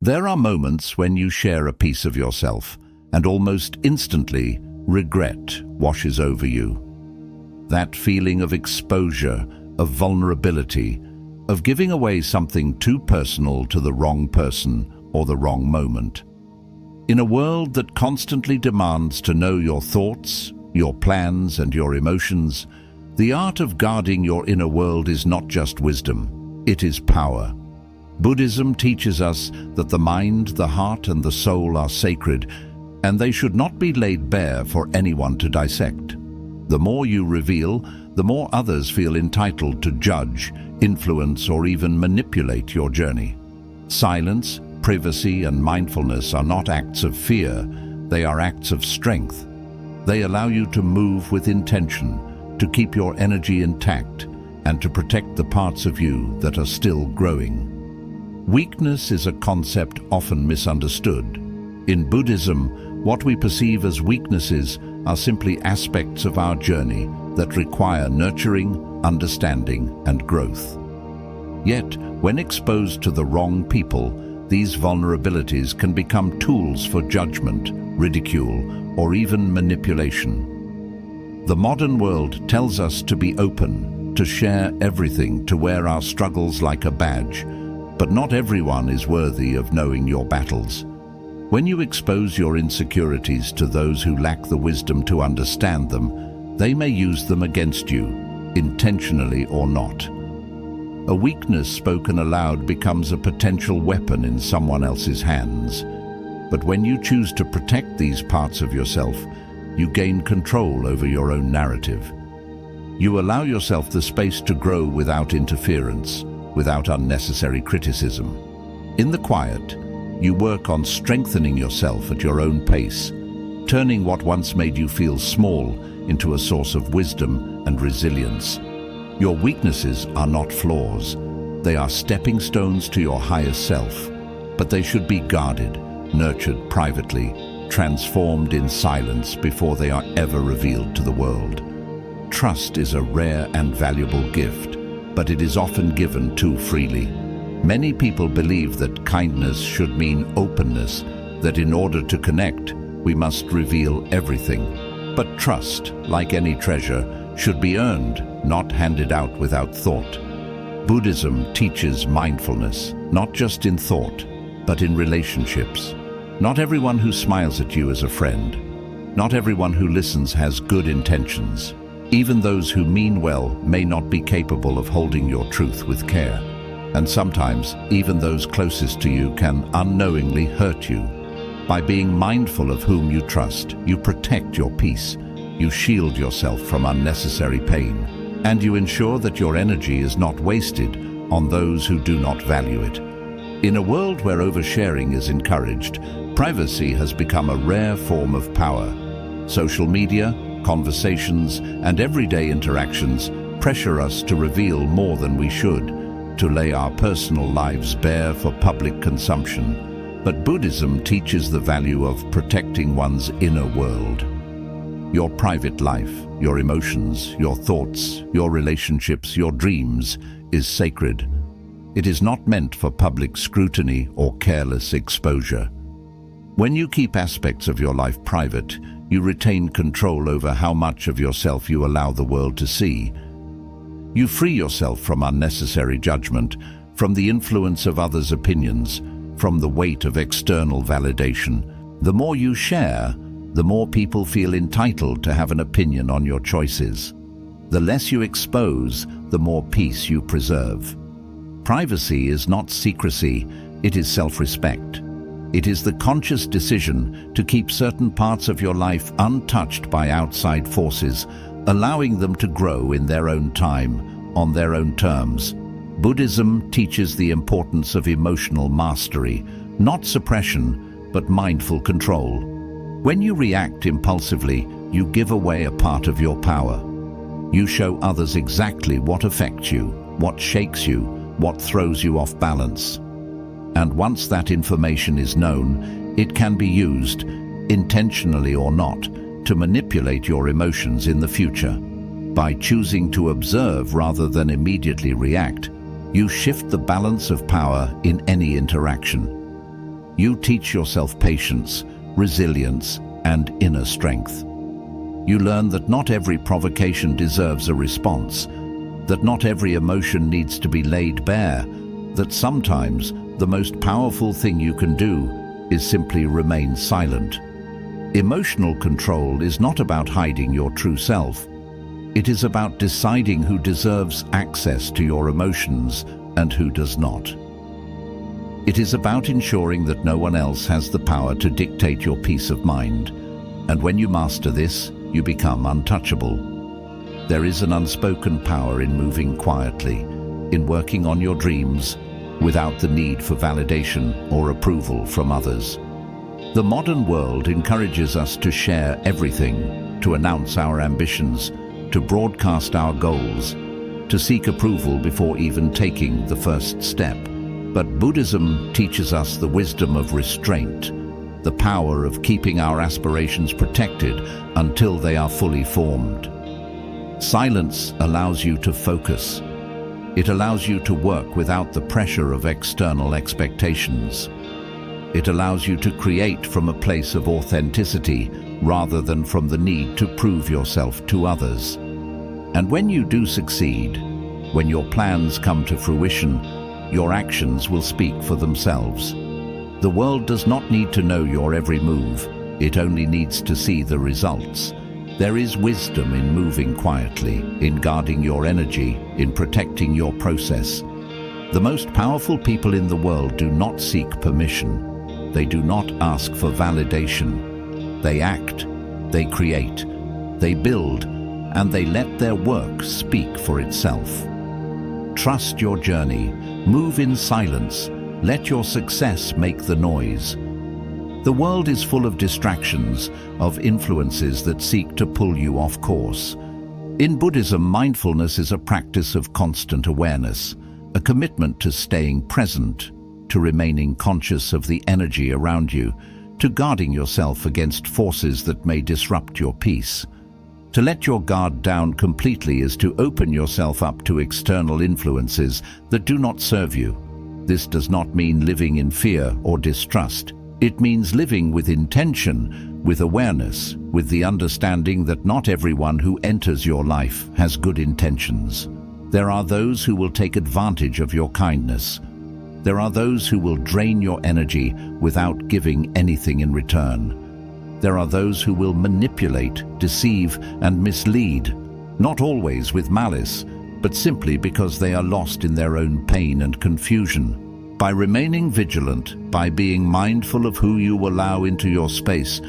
There are moments when you share a piece of yourself, and almost instantly, regret washes over you. That feeling of exposure, of vulnerability, of giving away something too personal to the wrong person or the wrong moment. In a world that constantly demands to know your thoughts, your plans, and your emotions, the art of guarding your inner world is not just wisdom, it is power. Buddhism teaches us that the mind, the heart, and the soul are sacred, and they should not be laid bare for anyone to dissect. The more you reveal, the more others feel entitled to judge, influence, or even manipulate your journey. Silence, privacy, and mindfulness are not acts of fear, they are acts of strength. They allow you to move with intention, to keep your energy intact, and to protect the parts of you that are still growing. Weakness is a concept often misunderstood. In Buddhism, what we perceive as weaknesses are simply aspects of our journey that require nurturing, understanding, and growth. Yet, when exposed to the wrong people, these vulnerabilities can become tools for judgment, ridicule, or even manipulation. The modern world tells us to be open, to share everything, to wear our struggles like a badge, but not everyone is worthy of knowing your battles. When you expose your insecurities to those who lack the wisdom to understand them, they may use them against you, intentionally or not. A weakness spoken aloud becomes a potential weapon in someone else's hands. But when you choose to protect these parts of yourself, you gain control over your own narrative. You allow yourself the space to grow without interference, without unnecessary criticism. In the quiet, you work on strengthening yourself at your own pace, turning what once made you feel small into a source of wisdom and resilience. Your weaknesses are not flaws. They are stepping stones to your higher self, but they should be guarded, nurtured privately, transformed in silence before they are ever revealed to the world. Trust is a rare and valuable gift, but it is often given too freely. Many people believe that kindness should mean openness, that in order to connect, we must reveal everything. But trust, like any treasure, should be earned, not handed out without thought. Buddhism teaches mindfulness, not just in thought, but in relationships. Not everyone who smiles at you is a friend. Not everyone who listens has good intentions. Even those who mean well may not be capable of holding your truth with care. And sometimes, even those closest to you can unknowingly hurt you. By being mindful of whom you trust, you protect your peace, you shield yourself from unnecessary pain, and you ensure that your energy is not wasted on those who do not value it. In a world where oversharing is encouraged, privacy has become a rare form of power. Social media, conversations, and everyday interactions pressure us to reveal more than we should, to lay our personal lives bare for public consumption. But Buddhism teaches the value of protecting one's inner world. Your private life, your emotions, your thoughts, your relationships, your dreams is sacred. It is not meant for public scrutiny or careless exposure. When you keep aspects of your life private, you retain control over how much of yourself you allow the world to see. You free yourself from unnecessary judgment, from the influence of others' opinions, from the weight of external validation. The more you share, the more people feel entitled to have an opinion on your choices. The less you expose, the more peace you preserve. Privacy is not secrecy, it is self-respect. It is the conscious decision to keep certain parts of your life untouched by outside forces, allowing them to grow in their own time, on their own terms. Buddhism teaches the importance of emotional mastery, not suppression, but mindful control. When you react impulsively, you give away a part of your power. You show others exactly what affects you, what shakes you, what throws you off balance. And once that information is known, it can be used, intentionally or not, to manipulate your emotions in the future. By choosing to observe rather than immediately react, you shift the balance of power in any interaction. You teach yourself patience, resilience, and inner strength. You learn that not every provocation deserves a response, that not every emotion needs to be laid bare, that sometimes the most powerful thing you can do is simply remain silent. Emotional control is not about hiding your true self. It is about deciding who deserves access to your emotions and who does not. It is about ensuring that no one else has the power to dictate your peace of mind. And when you master this, you become untouchable. There is an unspoken power in moving quietly, in working on your dreams, without the need for validation or approval from others. The modern world encourages us to share everything, to announce our ambitions, to broadcast our goals, to seek approval before even taking the first step. But Buddhism teaches us the wisdom of restraint, the power of keeping our aspirations protected until they are fully formed. Silence allows you to focus. It allows you to work without the pressure of external expectations. It allows you to create from a place of authenticity rather than from the need to prove yourself to others. And when you do succeed, when your plans come to fruition, your actions will speak for themselves. The world does not need to know your every move. It only needs to see the results. There is wisdom in moving quietly, in guarding your energy, in protecting your process. The most powerful people in the world do not seek permission. They do not ask for validation. They act, they create, they build, and they let their work speak for itself. Trust your journey, move in silence, let your success make the noise. The world is full of distractions, of influences that seek to pull you off course. In Buddhism, mindfulness is a practice of constant awareness, a commitment to staying present, to remaining conscious of the energy around you, to guarding yourself against forces that may disrupt your peace. To let your guard down completely is to open yourself up to external influences that do not serve you. This does not mean living in fear or distrust. It means living with intention, with awareness, with the understanding that not everyone who enters your life has good intentions. There are those who will take advantage of your kindness. There are those who will drain your energy without giving anything in return. There are those who will manipulate, deceive, and mislead, not always with malice, but simply because they are lost in their own pain and confusion. By remaining vigilant, by being mindful of who you allow into your space,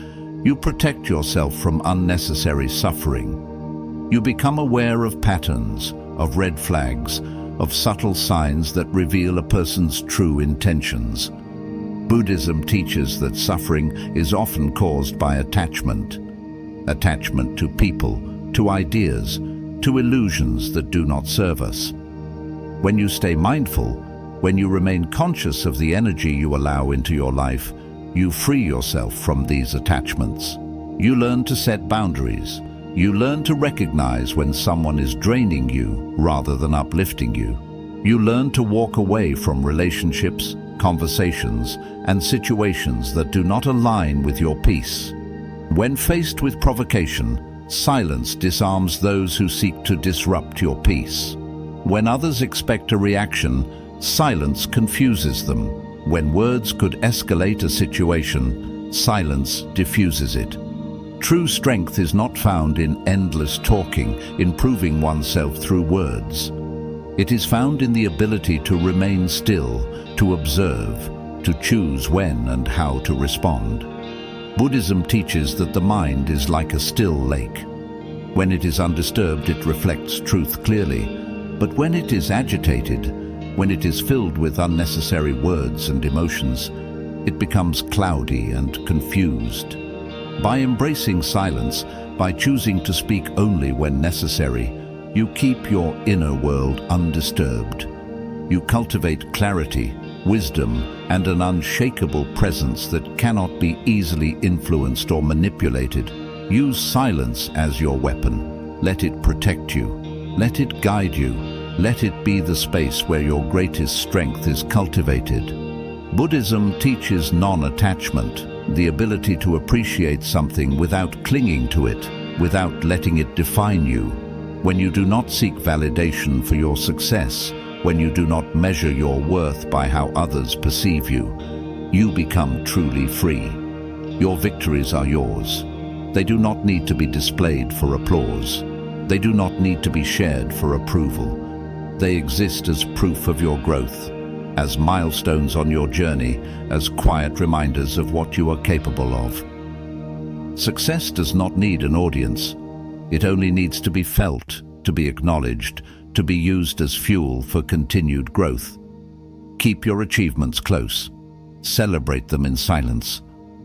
you protect yourself from unnecessary suffering. You become aware of patterns, of red flags, of subtle signs that reveal a person's true intentions. Buddhism teaches that suffering is often caused by attachment. Attachment to people, to ideas, to illusions that do not serve us. When you stay mindful, when you remain conscious of the energy you allow into your life, you free yourself from these attachments. You learn to set boundaries. You learn to recognize when someone is draining you rather than uplifting you. You learn to walk away from relationships, conversations, and situations that do not align with your peace. When faced with provocation, silence disarms those who seek to disrupt your peace. When others expect a reaction, silence confuses them. When words could escalate a situation, silence diffuses it. True strength is not found in endless talking, in proving oneself through words. It is found in the ability to remain still, to observe, to choose when and how to respond. Buddhism teaches that the mind is like a still lake. When it is undisturbed, it reflects truth clearly. But when it is agitated, when it is filled with unnecessary words and emotions, it becomes cloudy and confused. By embracing silence, by choosing to speak only when necessary, you keep your inner world undisturbed. You cultivate clarity, wisdom, and an unshakable presence that cannot be easily influenced or manipulated. Use silence as your weapon. Let it protect you. Let it guide you. Let it be the space where your greatest strength is cultivated. Buddhism teaches non-attachment, the ability to appreciate something without clinging to it, without letting it define you. When you do not seek validation for your success, when you do not measure your worth by how others perceive you, you become truly free. Your victories are yours. They do not need to be displayed for applause. They do not need to be shared for approval. They exist as proof of your growth, as milestones on your journey, as quiet reminders of what you are capable of. Success does not need an audience. It only needs to be felt, to be acknowledged, to be used as fuel for continued growth. Keep your achievements close. Celebrate them in silence.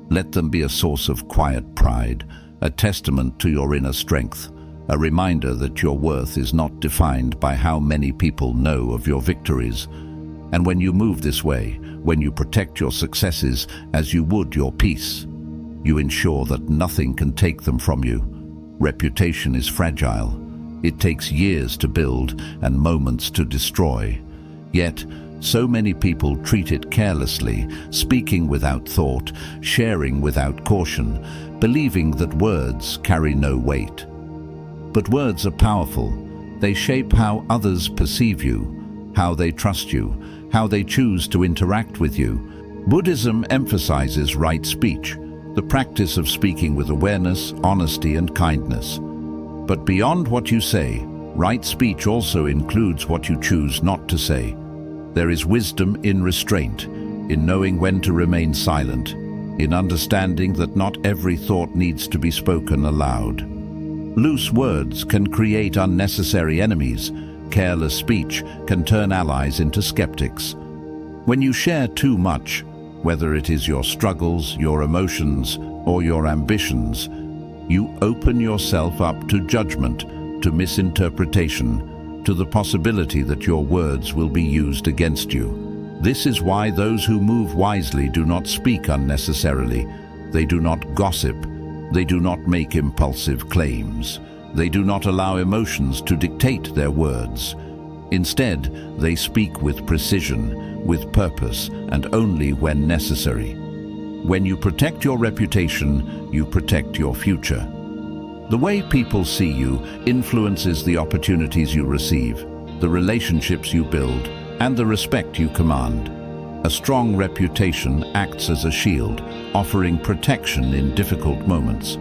Let them be a source of quiet pride, a testament to your inner strength, a reminder that your worth is not defined by how many people know of your victories. And when you move this way, when you protect your successes as you would your peace, you ensure that nothing can take them from you. Reputation is fragile. It takes years to build and moments to destroy. Yet, so many people treat it carelessly, speaking without thought, sharing without caution, believing that words carry no weight. But words are powerful. They shape how others perceive you, how they trust you, how they choose to interact with you. Buddhism emphasizes right speech, the practice of speaking with awareness, honesty, and kindness. But beyond what you say, right speech also includes what you choose not to say. There is wisdom in restraint, in knowing when to remain silent, in understanding that not every thought needs to be spoken aloud. Loose words can create unnecessary enemies. Careless speech can turn allies into skeptics. When you share too much, whether it is your struggles, your emotions, or your ambitions, you open yourself up to judgment, to misinterpretation, to the possibility that your words will be used against you. This is why those who move wisely do not speak unnecessarily. They do not gossip. They do not make impulsive claims. They do not allow emotions to dictate their words. Instead, they speak with precision, with purpose, and only when necessary. When you protect your reputation, you protect your future. The way people see you influences the opportunities you receive, the relationships you build, and the respect you command. A strong reputation acts as a shield, offering protection in difficult moments.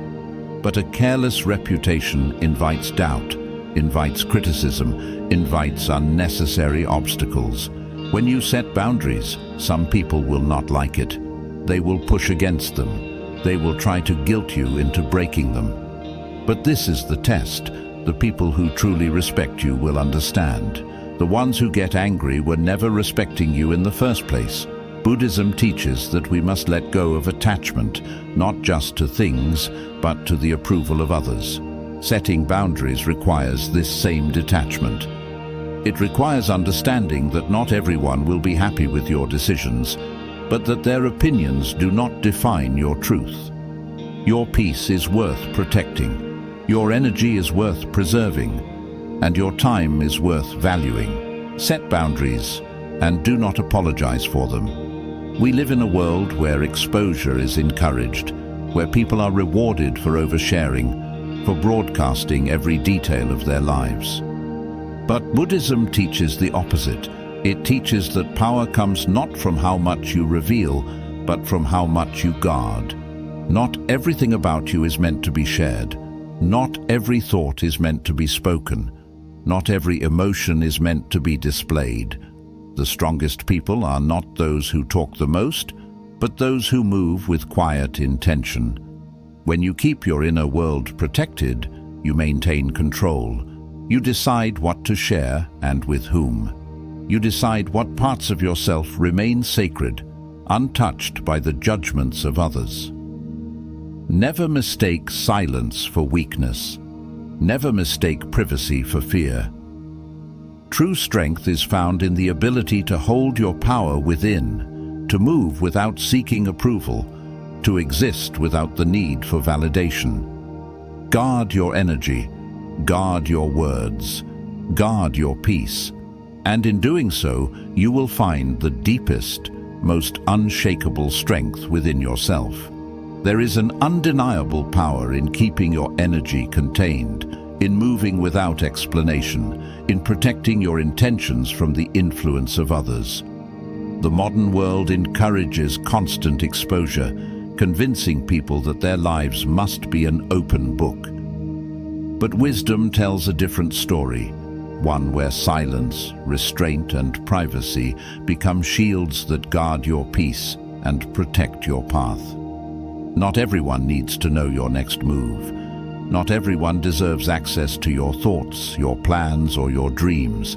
But a careless reputation invites doubt, invites criticism, invites unnecessary obstacles. When you set boundaries, some people will not like it. They will push against them. They will try to guilt you into breaking them. But this is the test. The people who truly respect you will understand. The ones who get angry were never respecting you in the first place. Buddhism teaches that we must let go of attachment, not just to things, but to the approval of others. Setting boundaries requires this same detachment. It requires understanding that not everyone will be happy with your decisions, but that their opinions do not define your truth. Your peace is worth protecting. Your energy is worth preserving, and your time is worth valuing. Set boundaries, and do not apologize for them. We live in a world where exposure is encouraged, where people are rewarded for oversharing, for broadcasting every detail of their lives. But Buddhism teaches the opposite. It teaches that power comes not from how much you reveal, but from how much you guard. Not everything about you is meant to be shared. Not every thought is meant to be spoken. Not every emotion is meant to be displayed. The strongest people are not those who talk the most, but those who move with quiet intention. When you keep your inner world protected, you maintain control. You decide what to share and with whom. You decide what parts of yourself remain sacred, untouched by the judgments of others. Never mistake silence for weakness. Never mistake privacy for fear. True strength is found in the ability to hold your power within, to move without seeking approval, to exist without the need for validation. Guard your energy, guard your words, guard your peace, and in doing so, you will find the deepest, most unshakable strength within yourself. There is an undeniable power in keeping your energy contained, in moving without explanation, in protecting your intentions from the influence of others. The modern world encourages constant exposure, convincing people that their lives must be an open book. But wisdom tells a different story, one where silence, restraint, and privacy become shields that guard your peace and protect your path. Not everyone needs to know your next move. Not everyone deserves access to your thoughts, your plans, or your dreams.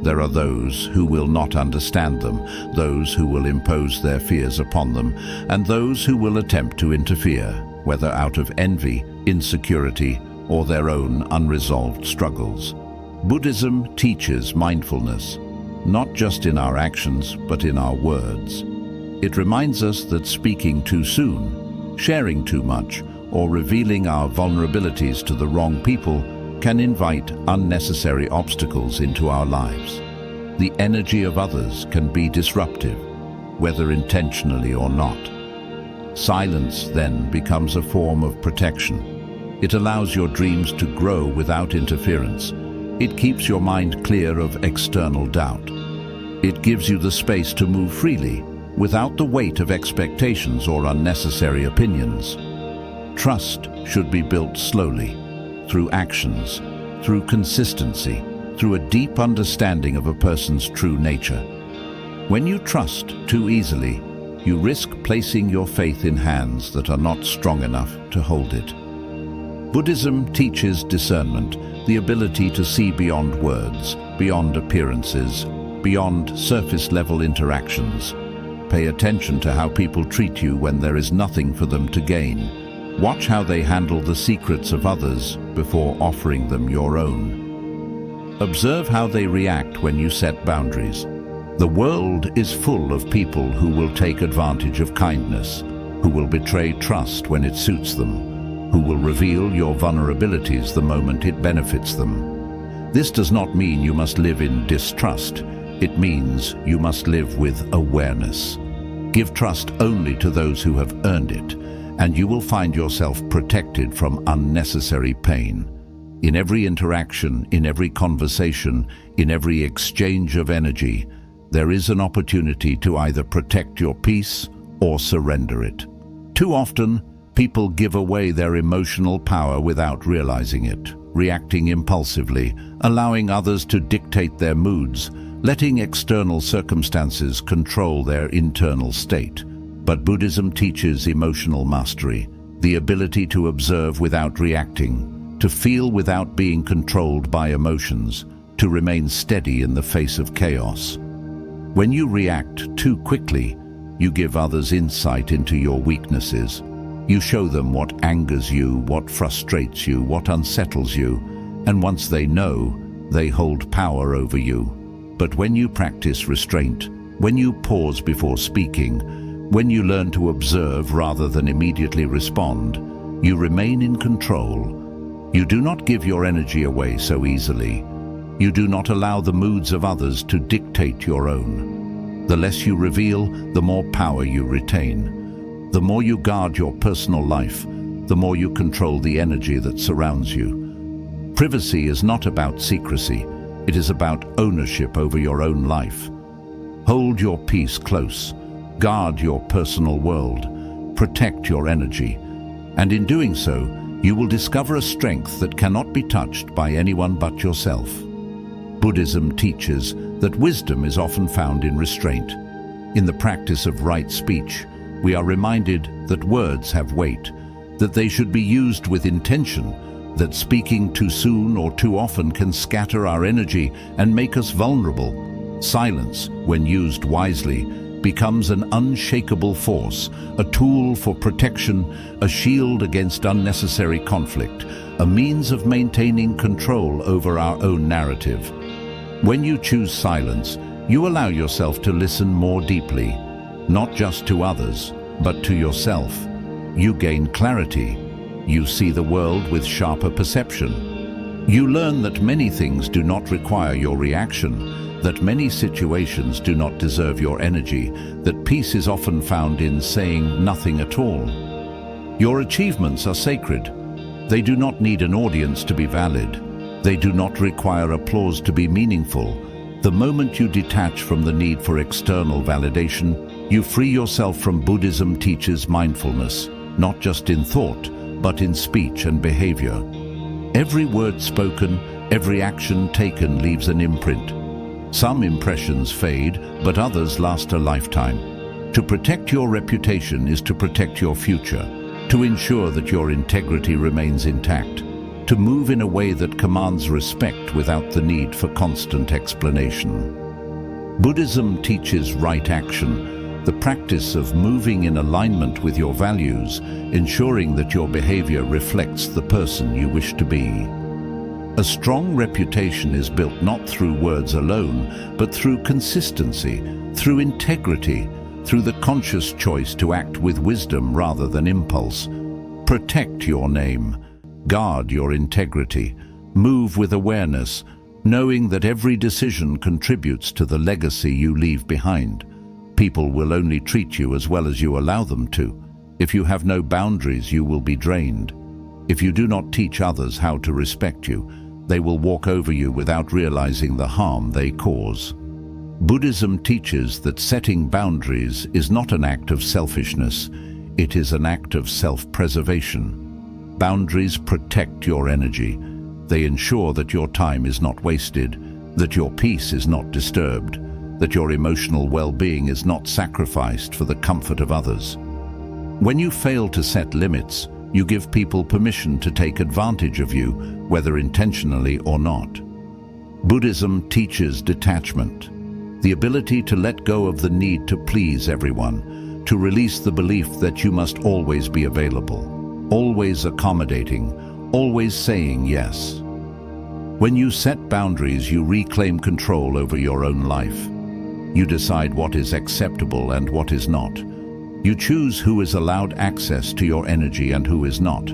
There are those who will not understand them, those who will impose their fears upon them, and those who will attempt to interfere, whether out of envy, insecurity, or their own unresolved struggles. Buddhism teaches mindfulness, not just in our actions, but in our words. It reminds us that speaking too soon, sharing too much, or revealing our vulnerabilities to the wrong people can invite unnecessary obstacles into our lives. The energy of others can be disruptive, whether intentionally or not. Silence then becomes a form of protection. It allows your dreams to grow without interference. It keeps your mind clear of external doubt. It gives you the space to move freely, without the weight of expectations or unnecessary opinions. Trust should be built slowly, through actions, through consistency, through a deep understanding of a person's true nature. When you trust too easily, you risk placing your faith in hands that are not strong enough to hold it. Buddhism teaches discernment, the ability to see beyond words, beyond appearances, beyond surface-level interactions. Pay attention to how people treat you when there is nothing for them to gain. Watch how they handle the secrets of others before offering them your own. Observe how they react when you set boundaries. The world is full of people who will take advantage of kindness, who will betray trust when it suits them, who will reveal your vulnerabilities the moment it benefits them. This does not mean you must live in distrust. It means you must live with awareness. Give trust only to those who have earned it, and you will find yourself protected from unnecessary pain. In every interaction, in every conversation, in every exchange of energy, there is an opportunity to either protect your peace or surrender it. Too often, people give away their emotional power without realizing it, reacting impulsively, allowing others to dictate their moods, letting external circumstances control their internal state. But Buddhism teaches emotional mastery, the ability to observe without reacting, to feel without being controlled by emotions, to remain steady in the face of chaos. When you react too quickly, you give others insight into your weaknesses. You show them what angers you, what frustrates you, what unsettles you, and once they know, they hold power over you. But when you practice restraint, when you pause before speaking, when you learn to observe rather than immediately respond, you remain in control. You do not give your energy away so easily. You do not allow the moods of others to dictate your own. The less you reveal, the more power you retain. The more you guard your personal life, the more you control the energy that surrounds you. Privacy is not about secrecy. It is about ownership over your own life. Hold your peace close. Guard your personal world, protect your energy, and in doing so, you will discover a strength that cannot be touched by anyone but yourself. Buddhism teaches that wisdom is often found in restraint. In the practice of right speech, we are reminded that words have weight, that they should be used with intention, that speaking too soon or too often can scatter our energy and make us vulnerable. Silence, when used wisely, becomes an unshakable force, a tool for protection, a shield against unnecessary conflict, a means of maintaining control over our own narrative. When you choose silence, you allow yourself to listen more deeply, not just to others, but to yourself. You gain clarity. You see the world with sharper perception. You learn that many things do not require your reaction, that many situations do not deserve your energy, that peace is often found in saying nothing at all. Your achievements are sacred. They do not need an audience to be valid. They do not require applause to be meaningful. The moment you detach from the need for external validation, you free yourself from. Buddhism teaches mindfulness, not just in thought, but in speech and behavior. Every word spoken, every action taken leaves an imprint. Some impressions fade, but others last a lifetime. To protect your reputation is to protect your future, to ensure that your integrity remains intact, to move in a way that commands respect without the need for constant explanation. Buddhism teaches right action, the practice of moving in alignment with your values, ensuring that your behavior reflects the person you wish to be. A strong reputation is built not through words alone, but through consistency, through integrity, through the conscious choice to act with wisdom rather than impulse. Protect your name. Guard your integrity. Move with awareness, knowing that every decision contributes to the legacy you leave behind. People will only treat you as well as you allow them to. If you have no boundaries, you will be drained. If you do not teach others how to respect you, they will walk over you without realizing the harm they cause. Buddhism teaches that setting boundaries is not an act of selfishness, it is an act of self-preservation. Boundaries protect your energy. They ensure that your time is not wasted, that your peace is not disturbed, that your emotional well-being is not sacrificed for the comfort of others. When you fail to set limits, you give people permission to take advantage of you, whether intentionally or not. Buddhism teaches detachment, the ability to let go of the need to please everyone, to release the belief that you must always be available, always accommodating, always saying yes. When you set boundaries, you reclaim control over your own life. You decide what is acceptable and what is not. You choose who is allowed access to your energy and who is not.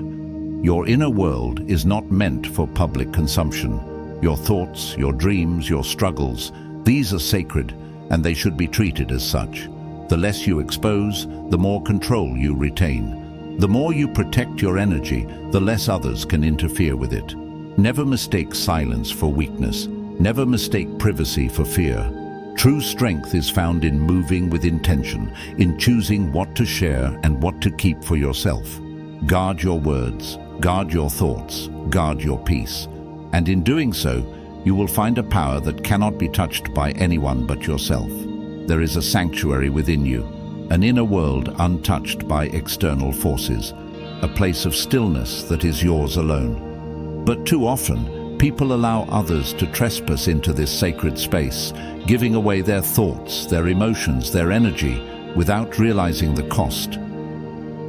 Your inner world is not meant for public consumption. Your thoughts, your dreams, your struggles, these are sacred, and they should be treated as such. The less you expose, the more control you retain. The more you protect your energy, the less others can interfere with it. Never mistake silence for weakness. Never mistake privacy for fear. True strength is found in moving with intention, in choosing what to share and what to keep for yourself. Guard your words, guard your thoughts, guard your peace. And in doing so, you will find a power that cannot be touched by anyone but yourself. There is a sanctuary within you, an inner world untouched by external forces, a place of stillness that is yours alone. But too often, people allow others to trespass into this sacred space, giving away their thoughts, their emotions, their energy, without realizing the cost.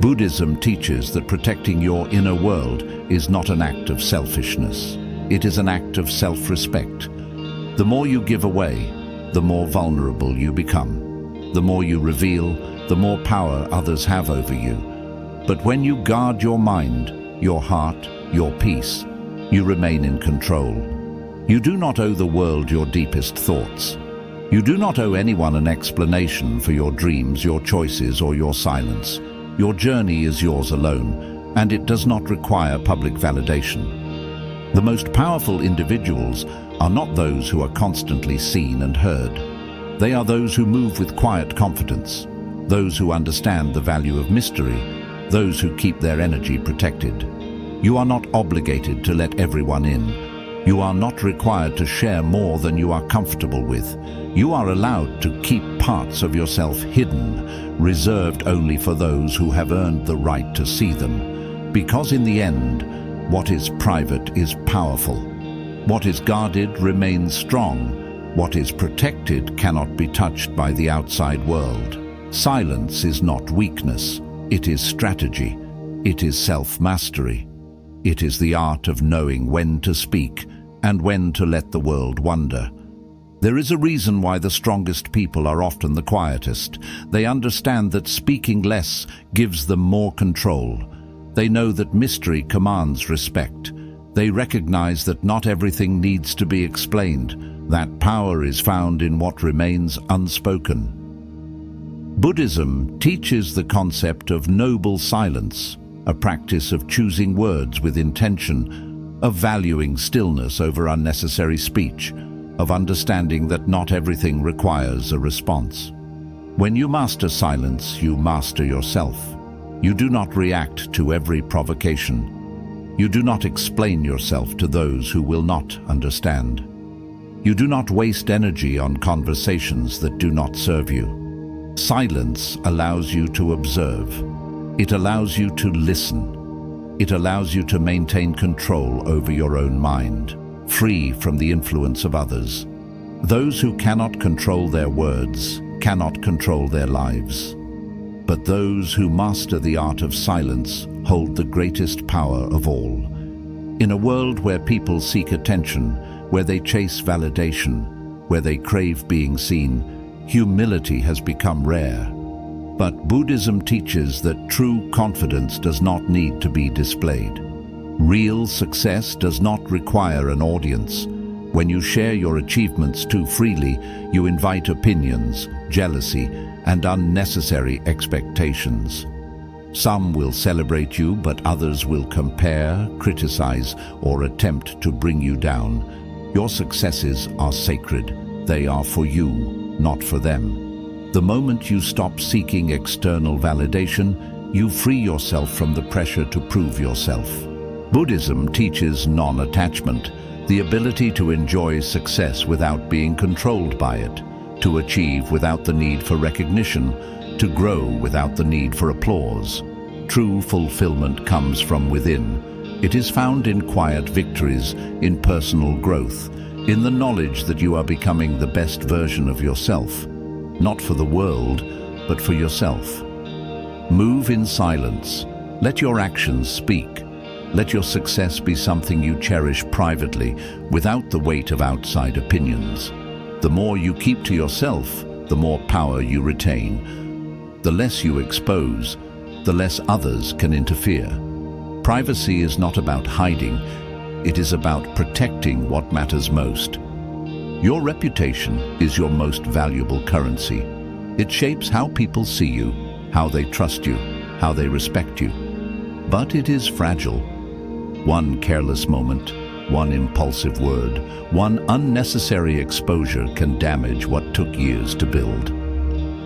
Buddhism teaches that protecting your inner world is not an act of selfishness. It is an act of self-respect. The more you give away, the more vulnerable you become. The more you reveal, the more power others have over you. But when you guard your mind, your heart, your peace, you remain in control. You do not owe the world your deepest thoughts. You do not owe anyone an explanation for your dreams, your choices, or your silence. Your journey is yours alone, and it does not require public validation. The most powerful individuals are not those who are constantly seen and heard. They are those who move with quiet confidence, those who understand the value of mystery, those who keep their energy protected. You are not obligated to let everyone in. You are not required to share more than you are comfortable with. You are allowed to keep parts of yourself hidden, reserved only for those who have earned the right to see them. Because in the end, what is private is powerful. What is guarded remains strong. What is protected cannot be touched by the outside world. Silence is not weakness. It is strategy. It is self-mastery. It is the art of knowing when to speak and when to let the world wonder. There is a reason why the strongest people are often the quietest. They understand that speaking less gives them more control. They know that mystery commands respect. They recognize that not everything needs to be explained, that power is found in what remains unspoken. Buddhism teaches the concept of noble silence, a practice of choosing words with intention, of valuing stillness over unnecessary speech, of understanding that not everything requires a response. When you master silence, you master yourself. You do not react to every provocation. You do not explain yourself to those who will not understand. You do not waste energy on conversations that do not serve you. Silence allows you to observe. It allows you to listen. It allows you to maintain control over your own mind, free from the influence of others. Those who cannot control their words cannot control their lives. But those who master the art of silence hold the greatest power of all. In a world where people seek attention, where they chase validation, where they crave being seen, humility has become rare. But Buddhism teaches that true confidence does not need to be displayed. Real success does not require an audience. When you share your achievements too freely, you invite opinions, jealousy, and unnecessary expectations. Some will celebrate you, but others will compare, criticize, or attempt to bring you down. Your successes are sacred. They are for you, not for them. The moment you stop seeking external validation, you free yourself from the pressure to prove yourself. Buddhism teaches non-attachment, the ability to enjoy success without being controlled by it, to achieve without the need for recognition, to grow without the need for applause. True fulfillment comes from within. It is found in quiet victories, in personal growth, in the knowledge that you are becoming the best version of yourself, not for the world, but for yourself. Move in silence. Let your actions speak. Let your success be something you cherish privately, without the weight of outside opinions. The more you keep to yourself, the more power you retain. The less you expose, the less others can interfere. Privacy is not about hiding, it is about protecting what matters most. Your reputation is your most valuable currency. It shapes how people see you, how they trust you, how they respect you. But it is fragile. One careless moment, one impulsive word, one unnecessary exposure can damage what took years to build.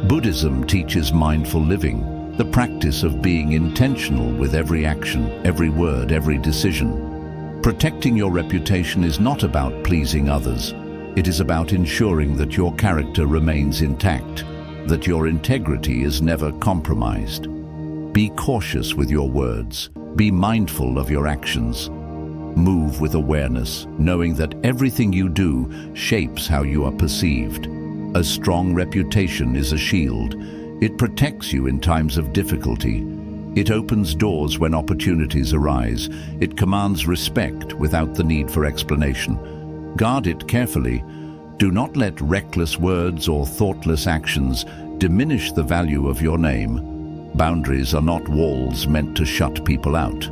Buddhism teaches mindful living, the practice of being intentional with every action, every word, every decision. Protecting your reputation is not about pleasing others. It is about ensuring that your character remains intact, that your integrity is never compromised. Be cautious with your words. Be mindful of your actions. Move with awareness, knowing that everything you do shapes how you are perceived. A strong reputation is a shield. It protects you in times of difficulty. It opens doors when opportunities arise. It commands respect without the need for explanation. Guard it carefully. Do not let reckless words or thoughtless actions diminish the value of your name. Boundaries are not walls meant to shut people out.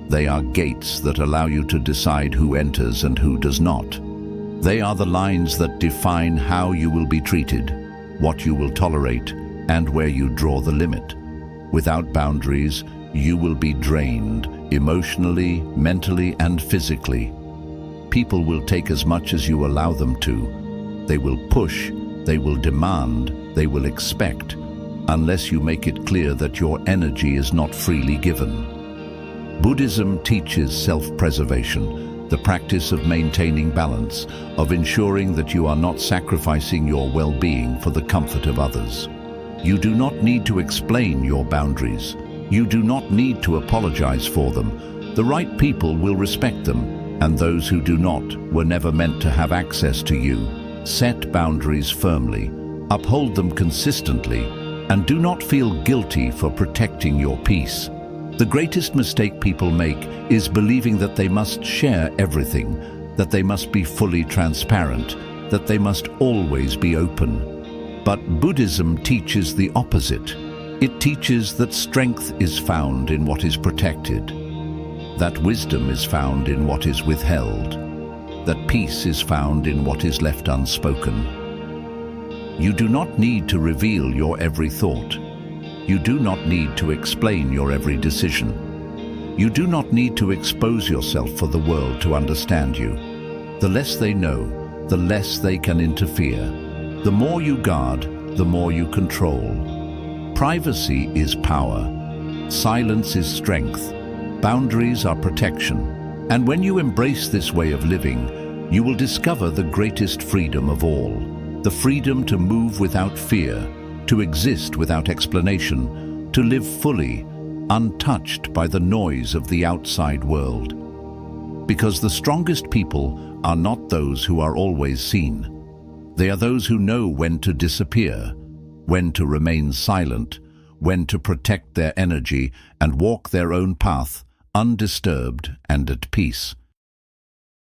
They are gates that allow you to decide who enters and who does not. They are the lines that define how you will be treated, what you will tolerate, and where you draw the limit. Without boundaries, you will be drained, emotionally, mentally, and physically. People will take as much as you allow them to. They will push, they will demand, they will expect, unless you make it clear that your energy is not freely given. Buddhism teaches self-preservation, the practice of maintaining balance, of ensuring that you are not sacrificing your well-being for the comfort of others. You do not need to explain your boundaries. You do not need to apologize for them. The right people will respect them, and those who do not were never meant to have access to you. Set boundaries firmly, uphold them consistently, and do not feel guilty for protecting your peace. The greatest mistake people make is believing that they must share everything, that they must be fully transparent, that they must always be open. But Buddhism teaches the opposite. It teaches that strength is found in what is protected. that wisdom is found in what is withheld, that peace is found in what is left unspoken. You do not need to reveal your every thought. You do not need to explain your every decision. You do not need to expose yourself for the world to understand you. The less they know, the less they can interfere. The more you guard, the more you control. Privacy is power. Silence is strength. Boundaries are protection. And when you embrace this way of living, you will discover the greatest freedom of all. The freedom to move without fear, to exist without explanation, to live fully, untouched by the noise of the outside world. Because the strongest people are not those who are always seen. They are those who know when to disappear, when to remain silent, when to protect their energy and walk their own path, undisturbed and at peace.